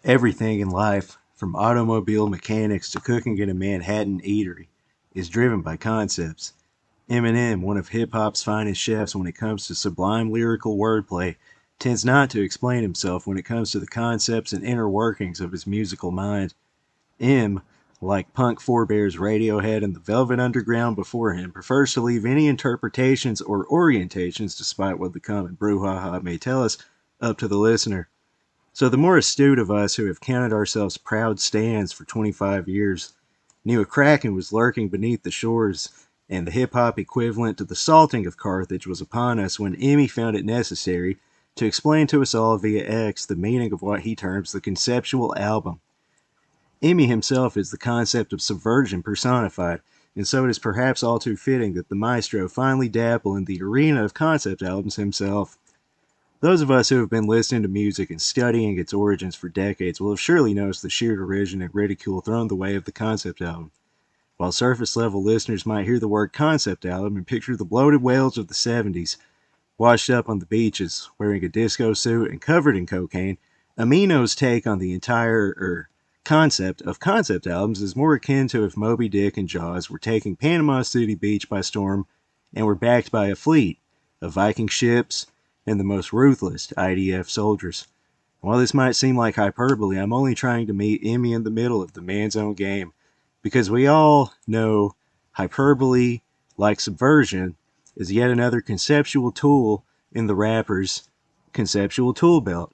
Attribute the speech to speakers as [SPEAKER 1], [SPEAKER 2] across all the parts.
[SPEAKER 1] Everything in life, from automobile mechanics to cooking in a Manhattan eatery, is driven by concepts. Eminem, one of hip hop's finest chefs when it comes to sublime lyrical wordplay, tends not to explain himself when it comes to the concepts and inner workings of his musical mind. M, like punk forebears Radiohead and the Velvet Underground before him, prefers to leave any interpretations or orientations, despite what the common brouhaha may tell us, up to the listener. So the more astute of us who have counted ourselves proud stands for 25 years knew a kraken was lurking beneath the shores, and the hip hop equivalent to the salting of Carthage was upon us when Emmy found it necessary to explain to us all via X the meaning of what he terms the conceptual album. Emmy himself is the concept of subversion personified, and so it is perhaps all too fitting that the maestro finally dabble in the arena of concept albums himself. Those of us who have been listening to music and studying its origins for decades will have surely noticed the sheer derision and ridicule thrown the way of the concept album. While surface level listeners might hear the word concept album and picture the bloated whales of the 70s, washed up on the beaches, wearing a disco suit and covered in cocaine, Amino's take on the entire concept of concept albums is more akin to if Moby Dick and Jaws were taking Panama City Beach by storm and were backed by a fleet of Viking ships and the most ruthless IDF soldiers. While this might seem like hyperbole, I'm only trying to meet Emmy in the middle of the man's own game, because we all know hyperbole, like subversion, is yet another conceptual tool in the rapper's conceptual tool belt.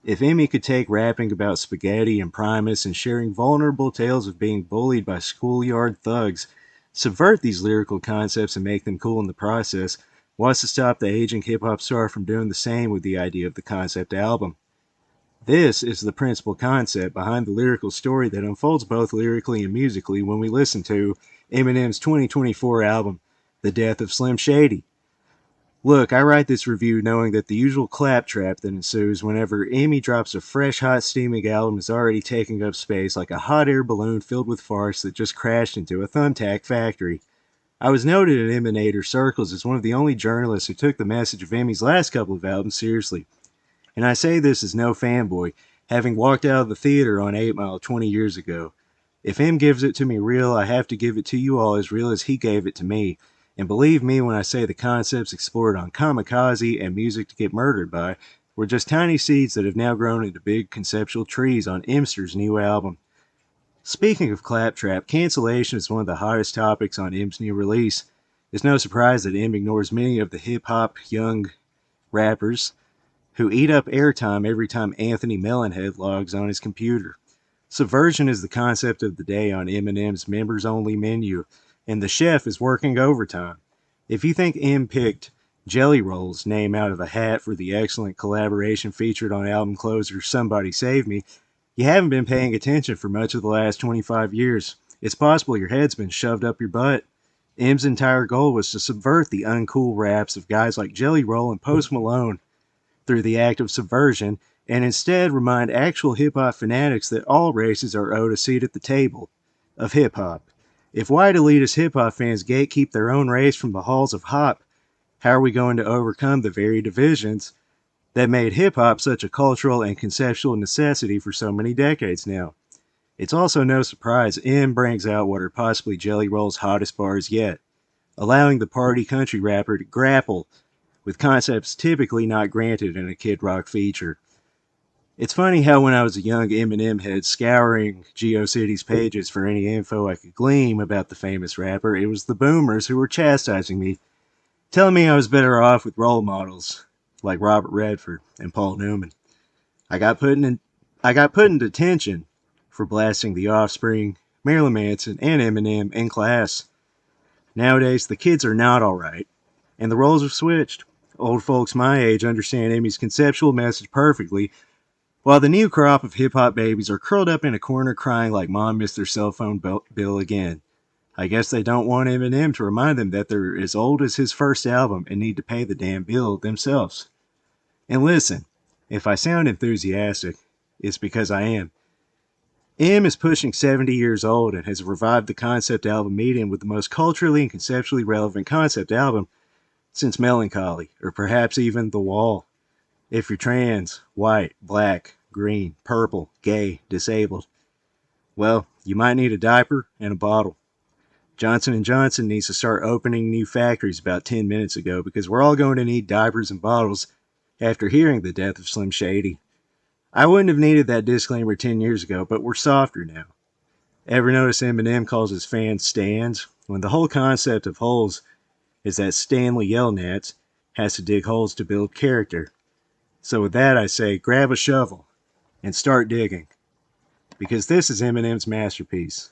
[SPEAKER 1] If Emmy could take rapping about spaghetti and Primus and sharing vulnerable tales of being bullied by schoolyard thugs, subvert these lyrical concepts and make them cool in the process, what's to stop the aging hip hop star from doing the same with the idea of the concept album? This is the principal concept behind the lyrical story that unfolds both lyrically and musically when we listen to Eminem's 2024 album, The Death of Slim Shady. Look, I write this review knowing that the usual claptrap that ensues whenever Amy drops a fresh, hot, steaming album is already taking up space like a hot air balloon filled with farce that just crashed into a thumbtack factory. I was noted in Emanator circles as one of the only journalists who took the message of Amy's last couple of albums seriously. And I say this as no fanboy, having walked out of the theater on 8 Mile 20 years ago. If M gives it to me real, I have to give it to you all as real as he gave it to me. And believe me when I say the concepts explored on Kamikaze and Music to Get Murdered By were just tiny seeds that have now grown into big conceptual trees on Imster's new album. Speaking of claptrap, cancellation is one of the hottest topics on M's new release. It's no surprise that M ignores many of the hip hop young rappers who eat up airtime every time Anthony Melonhead logs on his computer. Subversion is the concept of the day on Eminem's members only menu, and the chef is working overtime. If you think M picked Jelly Roll's name out of a hat for the excellent collaboration featured on album closer Somebody Save Me, you haven't been paying attention for much of the last 25 years. It's possible your head's been shoved up your butt. M's entire goal was to subvert the uncool raps of guys like Jelly Roll and Post Malone through the act of subversion, and instead remind actual hip hop fanatics that all races are owed a seat at the table of hip hop. If white elitist hip hop fans gatekeep their own race from the halls of hop, how are we going to overcome the very divisions that made hip hop such a cultural and conceptual necessity for so many decades now? It's also no surprise M brings out what are possibly Jelly Roll's hottest bars yet, allowing the party country rapper to grapple with concepts typically not granted in a Kid Rock feature. It's funny how when I was a young Eminem head scouring GeoCities pages for any info I could glean about the famous rapper, it was the boomers who were chastising me, telling me I was better off with role models like Robert Redford and Paul Newman. I got put in I got put in detention for blasting The Offspring, Marilyn Manson, and Eminem in class. Nowadays, the kids are not alright, and the roles have switched. Old folks my age understand Amy's conceptual message perfectly, while the new crop of hip hop babies are curled up in a corner crying like mom missed their cell phone bill again. I guess they don't want Eminem to remind them that they're as old as his first album and need to pay the damn bill themselves. And listen, if I sound enthusiastic, it's because I am. M is pushing 70 years old and has revived the concept album medium with the most culturally and conceptually relevant concept album since Melancholy, or perhaps even The Wall. If you're trans, white, black, green, purple, gay, disabled. Well, you might need a diaper and a bottle. Johnson & Johnson needs to start opening new factories about 10 minutes ago because we're all going to need diapers and bottles after hearing the death of Slim Shady. I wouldn't have needed that disclaimer 10 years ago, but we're softer now. Ever notice Eminem calls his fans Stans? When the whole concept of holes is that Stanley Yelnats has to dig holes to build character. So with that I say, grab a shovel and start digging. Because this is Eminem's masterpiece.